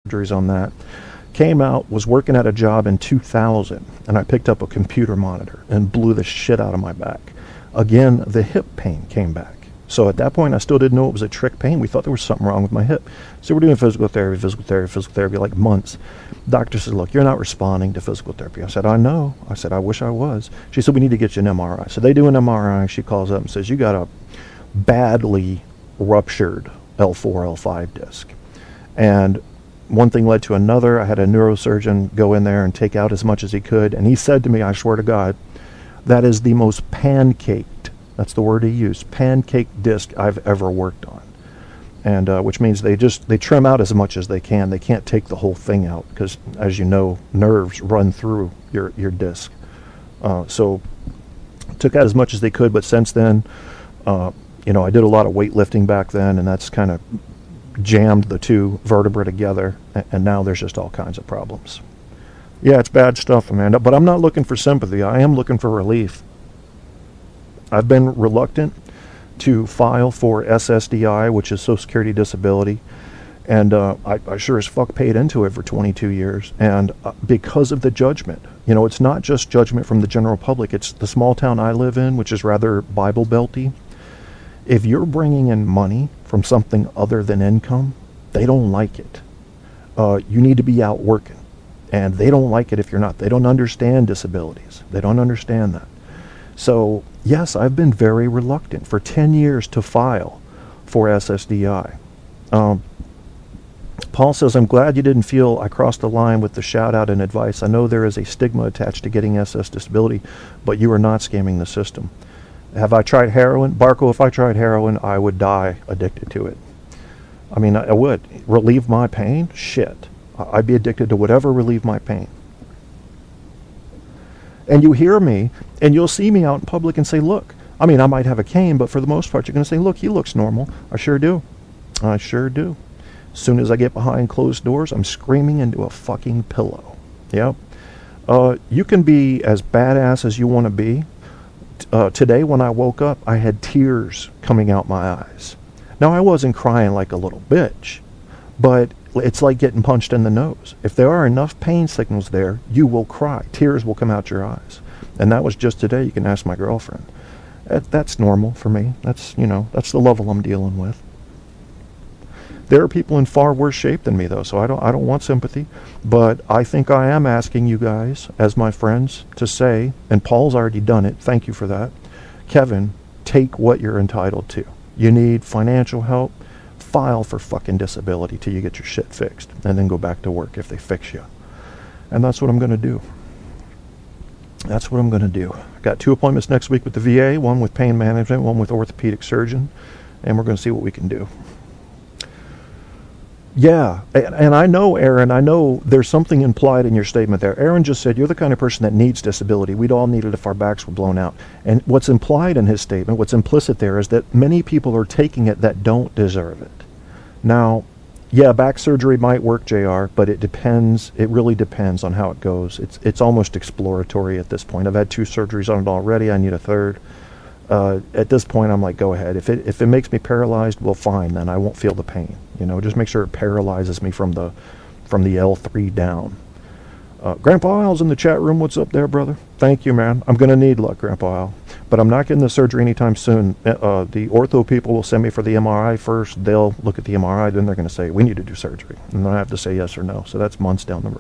surgeries on that. Came out, was working at a job in 2000, and I picked up a computer monitor and blew the shit out of my back. Again, the hip pain came back. So at that point, I still didn't know it was a trick pain. We thought there was something wrong with my hip. So we're doing physical therapy, like months. Doctor said, look, you're not responding to physical therapy. I said, I know. I said, I wish I was. She said, we need to get you an MRI. So they do an MRI. She calls up and says, you got a badly ruptured L4, L5 disc. And one thing led to another. I had a neurosurgeon go in there and take out as much as he could. And he said to me, I swear to God, that is the most pancaked, that's the word he used, pancake disc I've ever worked on. And which means they trim out as much as they can. They can't take the whole thing out because, as you know, nerves run through your disc. So took out as much as they could. But since then, I did a lot of weightlifting back then, and that's kind of jammed the two vertebrae together, and now there's just all kinds of problems. Yeah, it's bad stuff, Amanda, but I'm not looking for sympathy. I am looking for relief. I've been reluctant to file for SSDI, which is Social Security Disability, and I sure as fuck paid into it for 22 years, and because of the judgment. It's not just judgment from the general public, it's the small town I live in, which is rather Bible belty. If you're bringing in money from something other than income, they don't like it. You need to be out working. And they don't like it if you're not. They don't understand disabilities. They don't understand that. So, yes, I've been very reluctant for 10 years to file for SSDI. Paul says, I'm glad you didn't feel I crossed the line with the shout-out and advice. I know there is a stigma attached to getting SS disability, but you are not scamming the system. Have I tried heroin? Barco, if I tried heroin, I would die addicted to it. I mean, I would. Relieve my pain? Shit. I'd be addicted to whatever relieved my pain. And you hear me, and you'll see me out in public and say, look, I mean, I might have a cane, but for the most part, you're going to say, look, he looks normal. I sure do. I sure do. As soon as I get behind closed doors, I'm screaming into a fucking pillow. Yep. You can be as badass as you want to be. Today, when I woke up, I had tears coming out my eyes. Now, I wasn't crying like a little bitch, but it's like getting punched in the nose. If there are enough pain signals there, you will cry. Tears will come out your eyes. And that was just today. You can ask my girlfriend. That's normal for me. That's the level I'm dealing with. There are people in far worse shape than me, though, so I don't want sympathy. But I think I am asking you guys, as my friends, to say, and Paul's already done it, thank you for that, Kevin, take what you're entitled to. You need financial help, file for fucking disability till you get your shit fixed, and then go back to work if they fix you. And that's what I'm going to do. That's what I'm going to do. I got 2 appointments next week with the VA, one with pain management, one with orthopedic surgeon, and we're going to see what we can do. Yeah, and I know, Aaron, I know there's something implied in your statement there. Aaron just said you're the kind of person that needs disability. We'd all need it if our backs were blown out. And what's implied in his statement, what's implicit there, is that many people are taking it that don't deserve it. Now, yeah, back surgery might work, JR, but it depends. It really depends on how it goes. It's almost exploratory at this point. I've had 2 surgeries on it already. I need a third. At this point, I'm like, go ahead. If it makes me paralyzed, well, fine. Then I won't feel the pain. Just make sure it paralyzes me from the L3 down. Grandpa Al's in the chat room. What's up there, brother? Thank you, man. I'm going to need luck, Grandpa Al. But I'm not getting the surgery anytime soon. The ortho people will send me for the MRI first. They'll look at the MRI. Then they're going to say, we need to do surgery. And then I have to say yes or no. So that's months down the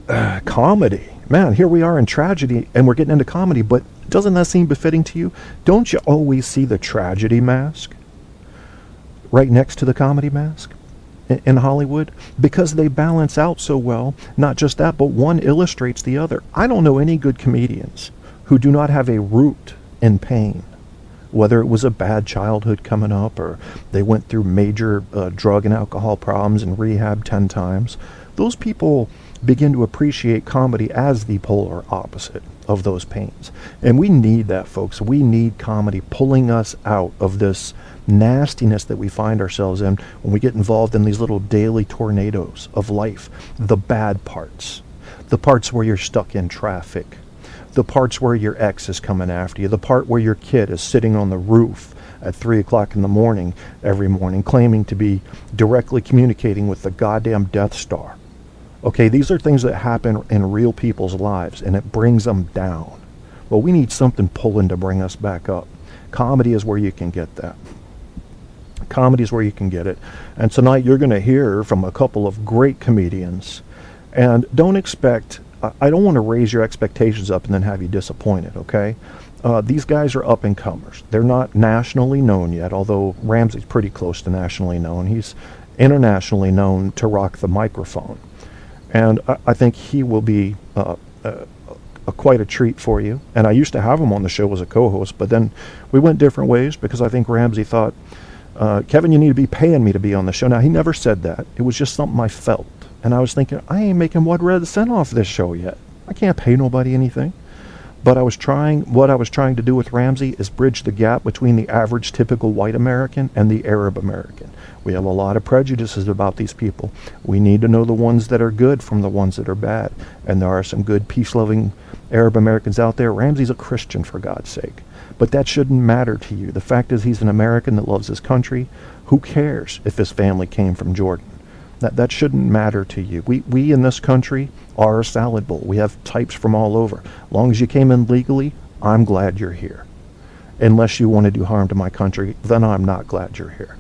road. Comedy. Man, here we are in tragedy, and we're getting into comedy, but doesn't that seem befitting to you? Don't you always see the tragedy mask right next to the comedy mask in Hollywood? Because they balance out so well. Not just that, but one illustrates the other. I don't know any good comedians who do not have a root in pain, whether it was a bad childhood coming up or they went through major drug and alcohol problems and rehab 10 times. Those people begin to appreciate comedy as the polar opposite of those pains. And we need that, folks. We need comedy pulling us out of this nastiness that we find ourselves in when we get involved in these little daily tornadoes of life. The bad parts. The parts where you're stuck in traffic. The parts where your ex is coming after you. The part where your kid is sitting on the roof at 3 o'clock in the morning every morning, claiming to be directly communicating with the goddamn Death Star. Okay, these are things that happen in real people's lives, and it brings them down. Well, we need something pulling to bring us back up. Comedy is where you can get that. Comedy is where you can get it. And tonight you're going to hear from a couple of great comedians. And don't expect, I don't want to raise your expectations up and then have you disappointed, okay? These guys are up-and-comers. They're not nationally known yet, although Ramzy's pretty close to nationally known. He's internationally known to rock the microphone. And I think he will be quite a treat for you. And I used to have him on the show as a co-host, but then we went different ways because I think Ramzy thought, Kevin, you need to be paying me to be on the show. Now, he never said that. It was just something I felt. And I was thinking, I ain't making 1 red cent off this show yet. I can't pay nobody anything. But what I was trying to do with Ramzy is bridge the gap between the average typical white American and the Arab American. We have a lot of prejudices about these people. We need to know the ones that are good from the ones that are bad. And there are some good peace-loving Arab Americans out there. Ramzy's a Christian, for God's sake. But that shouldn't matter to you. The fact is he's an American that loves his country. Who cares if his family came from Jordan? That shouldn't matter to you. We in this country are a salad bowl. We have types from all over. As long as you came in legally, I'm glad you're here. Unless you want to do harm to my country, then I'm not glad you're here.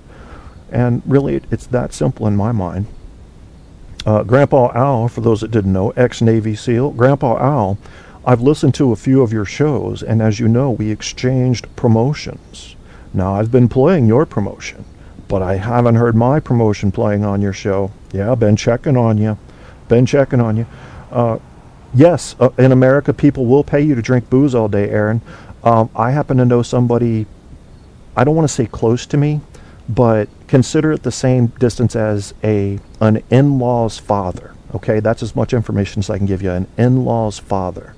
And really, it's that simple in my mind. Grandpa Al, for those that didn't know, ex-Navy SEAL. Grandpa Al, I've listened to a few of your shows, and as you know, we exchanged promotions. Now, I've been playing your promotion, but I haven't heard my promotion playing on your show. Yeah, been checking on you. Yes, in America, people will pay you to drink booze all day, Aaron. I happen to know somebody, I don't want to say close to me, but consider it the same distance as an in-law's father. Okay, that's as much information as I can give you. An in-law's father.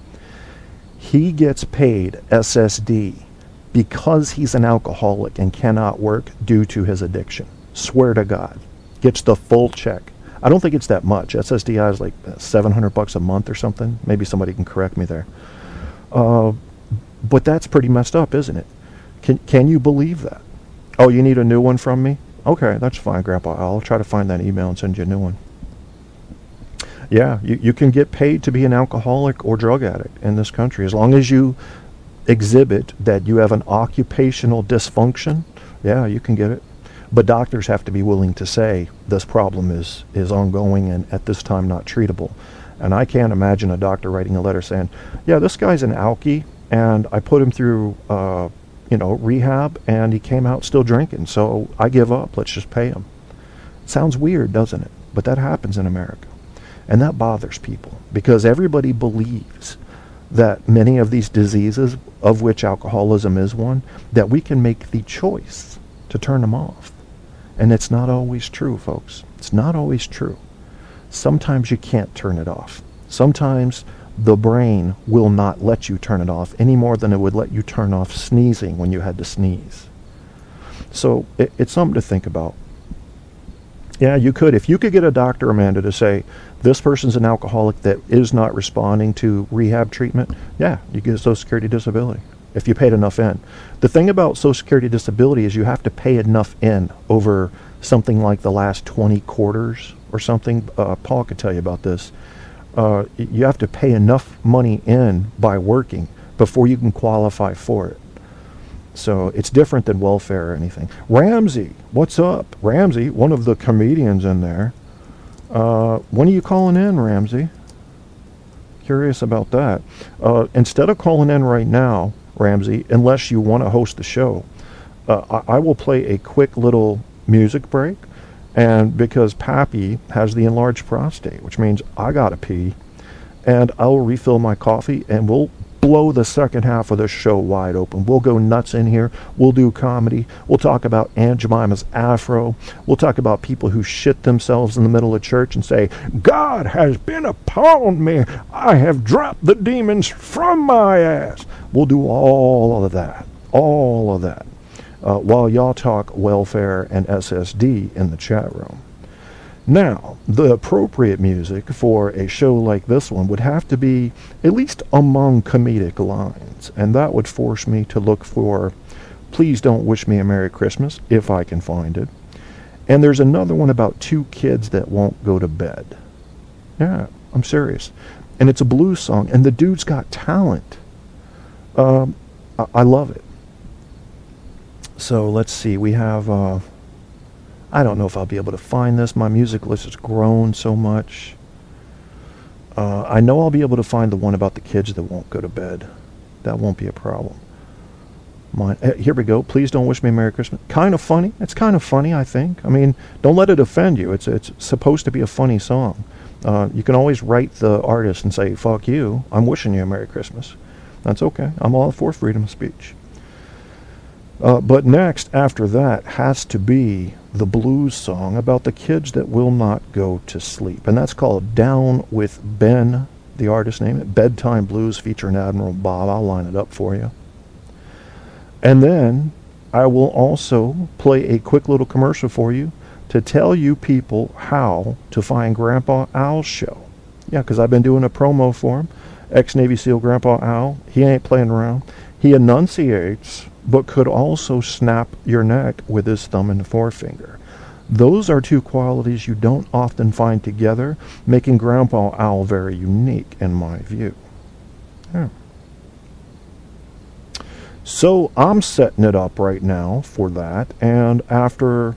He gets paid SSD because he's an alcoholic and cannot work due to his addiction. Swear to God. Gets the full check. I don't think it's that much. SSDI is like $700 a month or something. Maybe somebody can correct me there. But that's pretty messed up, isn't it? Can you believe that? Oh, you need a new one from me? Okay, that's fine, Grandpa. I'll try to find that email and send you a new one. Yeah, you can get paid to be an alcoholic or drug addict in this country as long as you exhibit that you have an occupational dysfunction. Yeah, you can get it. But doctors have to be willing to say this problem is ongoing and at this time not treatable. And I can't imagine a doctor writing a letter saying, yeah, this guy's an alkie and I put him through rehab and he came out still drinking, so I give up, let's just pay him. Sounds weird, doesn't it? But that happens in America. And that bothers people because everybody believes that many of these diseases, of which alcoholism is one, that we can make the choice to turn them off. And it's not always true, folks. It's not always true. Sometimes you can't turn it off. Sometimes the brain will not let you turn it off any more than it would let you turn off sneezing when you had to sneeze. So it's something to think about. Yeah, you could. If you could get a doctor, Amanda, to say, this person's an alcoholic that is not responding to rehab treatment, yeah, you get a Social Security disability if you paid enough in. The thing about Social Security disability is you have to pay enough in over something like the last 20 quarters or something. Paul could tell you about this. You have to pay enough money in by working before you can qualify for it. So it's different than welfare or anything. Ramzy, what's up? Ramzy, one of the comedians in there. When are you calling in, Ramzy? Curious about that. Instead of calling in right now, Ramzy, unless you want to host the show, I will play a quick little music break. And because Pappy has the enlarged prostate, which means I gotta pee, and I'll refill my coffee and we'll blow the second half of the show wide open. We'll go nuts in here. We'll do comedy. We'll talk about Aunt Jemima's afro. We'll talk about people who shit themselves in the middle of church and say, God has been upon me. I have dropped the demons from my ass. We'll do all of that. All of that. While y'all talk welfare and SSD in the chat room. Now, the appropriate music for a show like this one would have to be at least among comedic lines, and that would force me to look for Please Don't Wish Me a Merry Christmas, if I can find it. And there's another one about two kids that won't go to bed. Yeah, I'm serious. And it's a blues song, and the dude's got talent. I love it. So let's see, we have, I don't know if I'll be able to find this. My music list has grown so much. I know I'll be able to find the one about the kids that won't go to bed. That won't be a problem. Here we go. Please Don't Wish Me a Merry Christmas. Kind of funny. It's kind of funny, I think. I mean, don't let it offend you. It's supposed to be a funny song. You can always write the artist and say, fuck you, I'm wishing you a Merry Christmas. That's okay. I'm all for freedom of speech. But next, after that, has to be the blues song about the kids that will not go to sleep. And that's called Down with Ben, the artist name. Bedtime Blues featuring Admiral Bob. I'll line it up for you. And then I will also play a quick little commercial for you to tell you people how to find Grandpa Al's show. Yeah, because I've been doing a promo for him. Ex-Navy SEAL Grandpa Al. He ain't playing around. He enunciates, but could also snap your neck with his thumb and forefinger. Those are two qualities you don't often find together, making Grandpa Al very unique in my view. Yeah. So I'm setting it up right now for that, and after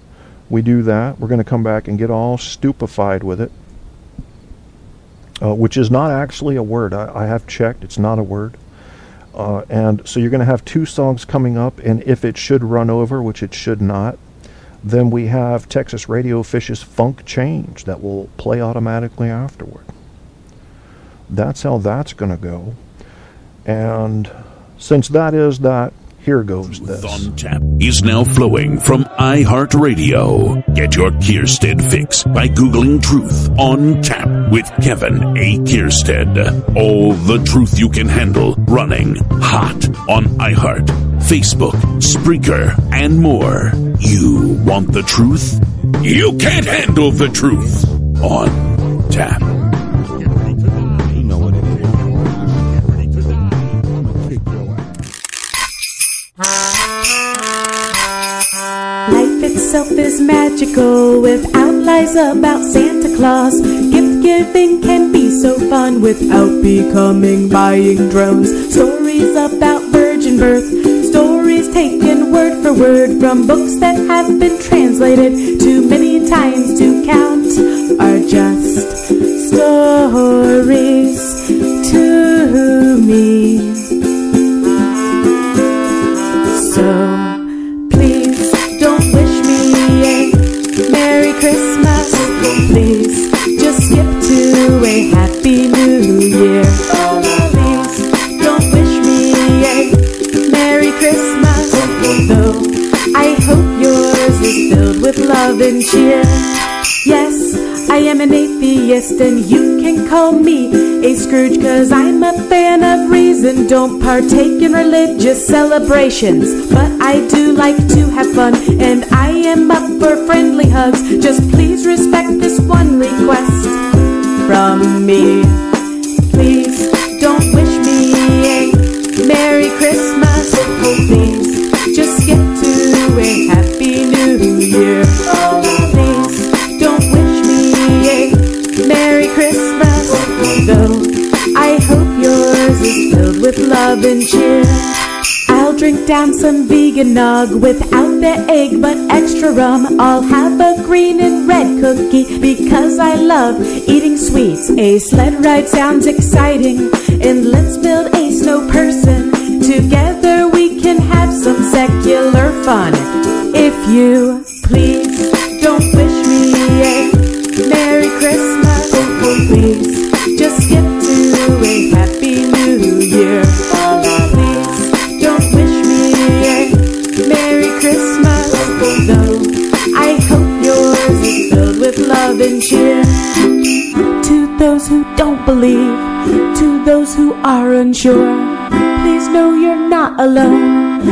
we do that, we're going to come back and get all stupefied with it, which is not actually a word. I have checked. It's not a word. And so you're going to have two songs coming up, and if it should run over, which it should not, then we have Texas Radio Fish's Funk Change that will play automatically afterward. That's how that's going to go. And since that is that, here goes this. Truth on Tap is now flowing from iHeartRadio. Get your Kierstead fix by Googling Truth on Tap with Kevin A. Kierstead. All the truth you can handle running hot on iHeart, Facebook, Spreaker, and more. You want the truth? You can't handle the truth on Tap. Life itself is magical without lies about Santa Claus. Gift giving can be so fun without becoming buying drones. Stories about virgin birth, stories taken word for word from books that have been translated too many times to count, are just stories to me. So Merry Christmas, please just skip to a Happy New Year. Please don't wish me a Merry Christmas, though I hope yours is filled with love and cheer. Yes, I am an atheist and you can call me a Scrooge, 'cause I'm a fan of reason. Don't partake in religious celebrations, but I do like to have fun, and I am up for friendly hugs. Just please respect this one request from me. Please don't wish me a Merry Christmas. Oh, please just skip to a Happy New Year. Please don't wish me a Merry Christmas, though I hope yours is filled with love and cheer. I'll drink down some vegan nog without the egg but extra rum. I'll have a green and red cookie because I love eating sweets. A sled ride sounds exciting, and let's build a snow person. Together we can have some secular fun. If you please don't wish me a Merry Christmas, oh please just skip to a Happy New Year. Please don't wish me a Merry Christmas, though I hope yours is filled with love and cheer. To those who don't believe, to those who are unsure, please know you're not alone.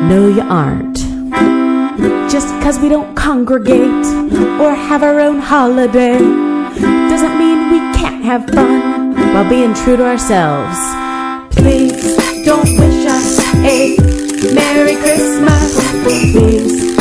No, you aren't. Just 'cause we don't congregate or have our own holiday doesn't mean we can't have fun while being true to ourselves. Please don't wish us a Merry Christmas, please